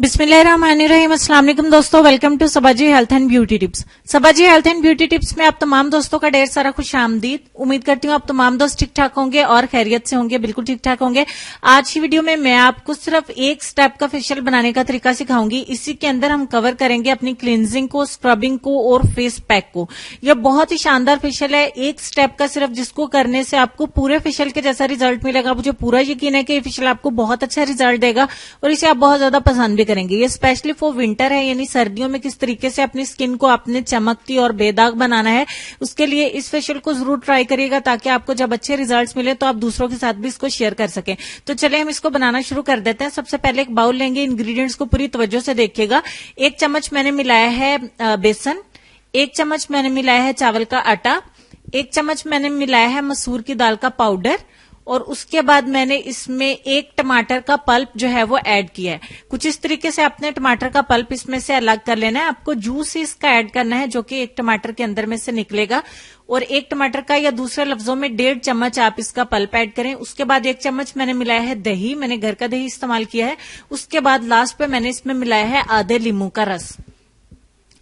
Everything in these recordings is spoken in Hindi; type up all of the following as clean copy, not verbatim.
बिस्मिल्लाहिर्रहमानिर्रहीम। अस्सलाम वालेकुम दोस्तों, welcome to Sabaji health and beauty tips. Sabaji health and beauty tips में आप तमाम दोस्तों का ढेर सारा खुश आमदीद। उम्मीद करती हूँ आप तमाम दोस्त ठीक ठाक होंगे और खैरियत से होंगे, बिल्कुल ठीक ठाक होंगे। आज की वीडियो में मैं आपको सिर्फ एक स्टेप का फेशियल बनाने का तरीका सिखाऊंगी। इसी के अंदर हम कवर करेंगे अपनी क्लींजिंग को, स्क्रबिंग को और फेस पैक को। यह बहुत ही शानदार फेशियल है, एक स्टेप का सिर्फ, जिसको करने से आपको पूरे फेशियल के जैसा रिजल्ट मिलेगा। मुझे पूरा यकीन है कि ये फेशियल आपको बहुत अच्छा रिजल्ट देगा और इसे आप बहुत ज्यादा पसंद भी करेंगे। ये स्पेशली फॉर विंटर है, यानी सर्दियों में किस तरीके से अपनी स्किन को आपने चमकती और बेदाग बनाना है, उसके लिए इस फेशियल को जरूर ट्राई करिएगा, ताकि आपको जब अच्छे रिजल्ट्स मिले तो आप दूसरों के साथ भी इसको शेयर कर सकें। तो चलिए हम इसको बनाना शुरू कर देते हैं। सबसे पहले एक बाउल लेंगे, इंग्रेडिएंट्स को पूरी तवज्जो से देखिएगा। 1 चम्मच मैंने मिलाया है बेसन, 1 चम्मच मैंने मिलाया है चावल का आटा, 1 चम्मच मैंने मिलाया है मसूर की दाल का पाउडर, और उसके बाद मैंने इसमें 1 टमाटर का पल्प जो है वो ऐड किया है। कुछ इस तरीके से आपने टमाटर का पल्प इसमें से अलग कर लेना है। आपको जूस ही इसका ऐड करना है, जो कि 1 टमाटर के अंदर में से निकलेगा। और 1 टमाटर का, या दूसरे लफ्जों में 1.5 चम्मच आप इसका पल्प ऐड करें। उसके बाद 1 चम्मच मैंने मिलाया है दही, मैंने घर का दही इस्तेमाल किया है। उसके बाद लास्ट पे मैंने इसमें मिलाया है आधे लींबू का रस।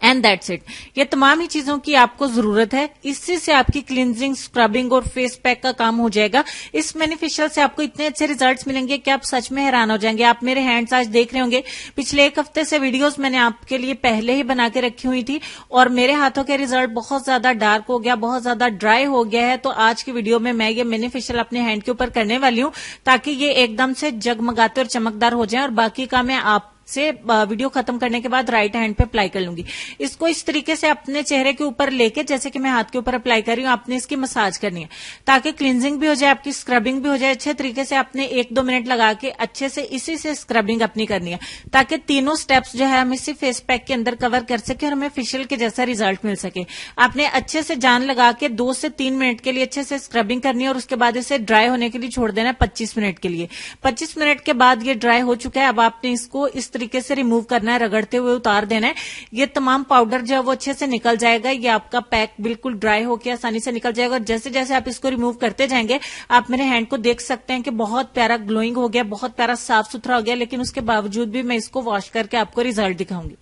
And that's it. ये तमाम ही चीजों की आपको जरूरत है। इससे से आपकी क्लींजिंग, स्क्रबिंग और फेस पैक का काम हो जाएगा। इस फेशियल से आपको इतने अच्छे रिजल्ट्स मिलेंगे कि आप सच में हैरान हो जाएंगे। आप मेरे हैंड्स आज देख रहे होंगे, पिछले 1 हफ्ते से वीडियोस मैंने आपके लिए पहले ही बना के रखी हुई थी और मेरे हाथों के रिजल्ट बहुत ज्यादा डार्क हो गया, बहुत ज्यादा ड्राई हो गया है। तो आज की वीडियो में मैं ये मिनी फेशियल अपने हैंड के ऊपर करने वाली हूं, ताकि ये एकदम से जगमगाते और चमकदार हो जाए। और बाकी का मैं आप से वीडियो खत्म करने के बाद राइट हैंड पे अप्लाई कर लूंगी। इसको इस तरीके से अपने चेहरे के ऊपर लेके, जैसे कि मैं हाथ के ऊपर अप्लाई कर रही हूं, आपने इसकी मसाज करनी है, ताकि क्लींजिंग भी हो जाए, आपकी स्क्रबिंग भी हो जाए अच्छे तरीके से। आपने 1-2 मिनट लगा के अच्छे से इसी से स्क्रबिंग अपनी करनी है, ताकि तीनों स्टेप्स जो है हम इसी फेस पैक के अंदर कवर कर सके और हमें फेशियल के जैसा रिजल्ट मिल सके। आपने अच्छे से जान लगा के 2 से 3 मिनट के लिए अच्छे से स्क्रबिंग करनी है और उसके बाद इसे ड्राई होने के लिए छोड़ देना है 25 मिनट के लिए। 25 मिनट के बाद ये ड्राई हो चुका है। अब आपने इसको इस तरीके से रिमूव करना है, रगड़ते हुए उतार देना है। ये तमाम पाउडर जो है वो अच्छे से निकल जाएगा। ये आपका पैक बिल्कुल ड्राई होकर आसानी से निकल जाएगा। और जैसे जैसे आप इसको रिमूव करते जाएंगे, आप मेरे हैंड को देख सकते हैं कि बहुत प्यारा ग्लोइंग हो गया, बहुत प्यारा साफ सुथरा हो गया। लेकिन उसके बावजूद भी मैं इसको वॉश करके आपको रिजल्ट दिखाऊंगी।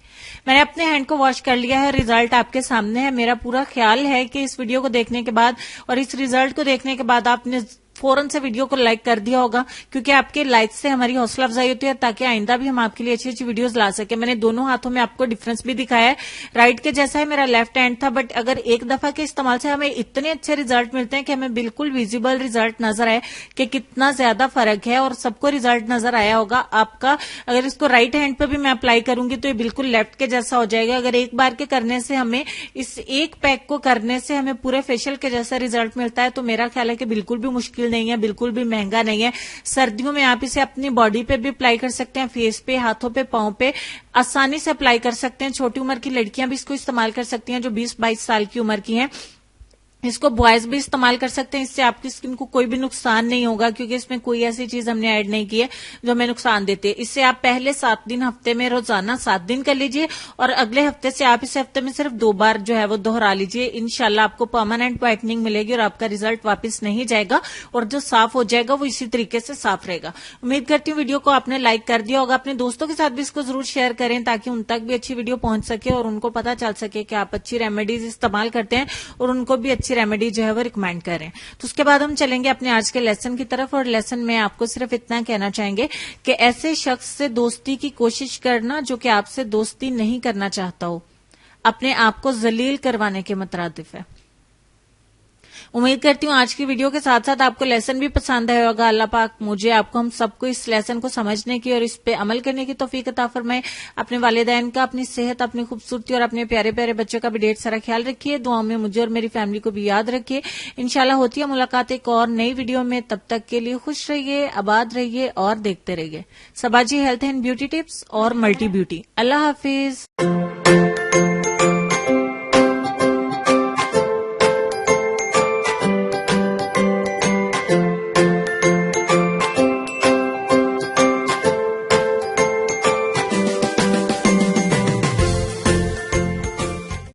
मैंने अपने हैंड को वॉश कर लिया है, रिजल्ट आपके सामने है। मेरा पूरा ख्याल है कि इस वीडियो को देखने के बाद और इस रिजल्ट को देखने के बाद आपने फौरन से वीडियो को लाइक कर दिया होगा, क्योंकि आपके लाइक से हमारी हौसला अफजाई होती है, ताकि आइंदा भी हम आपके लिए अच्छी अच्छी वीडियोस ला सके। मैंने दोनों हाथों में आपको डिफरेंस भी दिखाया है। राइट के जैसा है मेरा लेफ्ट हैंड था, बट अगर एक दफा के इस्तेमाल से हमें इतने अच्छे रिजल्ट मिलते हैं कि हमें बिल्कुल विजिबल रिजल्ट नजर आए कि कितना ज्यादा फर्क है। और सबको रिजल्ट नजर आया होगा आपका। अगर इसको राइट हैंड पे भी मैं अप्लाई करूंगी तो ये बिल्कुल लेफ्ट के जैसा हो जाएगा। अगर एक बार के करने से हमें, इस एक पैक को करने से हमें पूरे फेशियल के जैसा रिजल्ट मिलता है, तो मेरा ख्याल है कि बिल्कुल भी मुश्किल नहीं है, बिल्कुल भी महंगा नहीं है। सर्दियों में आप इसे अपनी बॉडी पे भी अप्लाई कर सकते हैं, फेस पे, हाथों पे, पांव पे आसानी से अप्लाई कर सकते हैं। छोटी उम्र की लड़कियां भी इसको इस्तेमाल कर सकती हैं, जो 20-22 साल की उम्र की हैं। इसको बॉयज भी इस्तेमाल कर सकते हैं। इससे आपकी स्किन को कोई भी नुकसान नहीं होगा, क्योंकि इसमें कोई ऐसी चीज हमने ऐड नहीं की है जो हमें नुकसान देती है। इससे आप पहले 7 दिन हफ्ते में रोजाना 7 दिन कर लीजिए, और अगले हफ्ते से आप इसे हफ्ते में सिर्फ 2 बार जो है वो दोहरा लीजिए। इंशाल्लाह आपको परमानेंट व्हाइटनिंग मिलेगी और आपका रिजल्ट वापस नहीं जाएगा, और जो साफ हो जाएगा वो इसी तरीके से साफ रहेगा। उम्मीद करती हूँ वीडियो को आपने लाइक कर दिया होगा। अपने दोस्तों के साथ भी इसको जरूर शेयर करें, ताकि उन तक भी अच्छी वीडियो पहुंच सके और उनको पता चल सके कि आप अच्छी रेमेडीज इस्तेमाल करते हैं और उनको भी अच्छी रेमेडी जो है वो रिकमेंड करें। तो उसके बाद हम चलेंगे अपने आज के लेसन की तरफ। और लेसन में आपको सिर्फ इतना कहना चाहेंगे कि ऐसे शख्स से दोस्ती की कोशिश करना जो कि आपसे दोस्ती नहीं करना चाहता हो, अपने आप को जलील करवाने के मुतरादिफ है। उम्मीद करती हूँ आज की वीडियो के साथ साथ आपको लेसन भी पसंद आया होगा। अल्लाह पाक मुझे, आपको, हम सबको इस लेसन को समझने की और इस पे अमल करने की तौफीक अता फरमाए। अपने वालिदैन का, अपनी सेहत, अपनी खूबसूरती और अपने प्यारे प्यारे बच्चों का भी ढेर सारा ख्याल रखिए। दुआओं में मुझे और मेरी फैमिली को भी याद रखिए। इंशाल्लाह होती है मुलाकात एक और नई वीडियो में। तब तक के लिए खुश रहिए, आबाद रहिए और देखते रहिए सबाजी हेल्थ एंड ब्यूटी टिप्स और मल्टी ब्यूटी। अल्लाह हाफिज।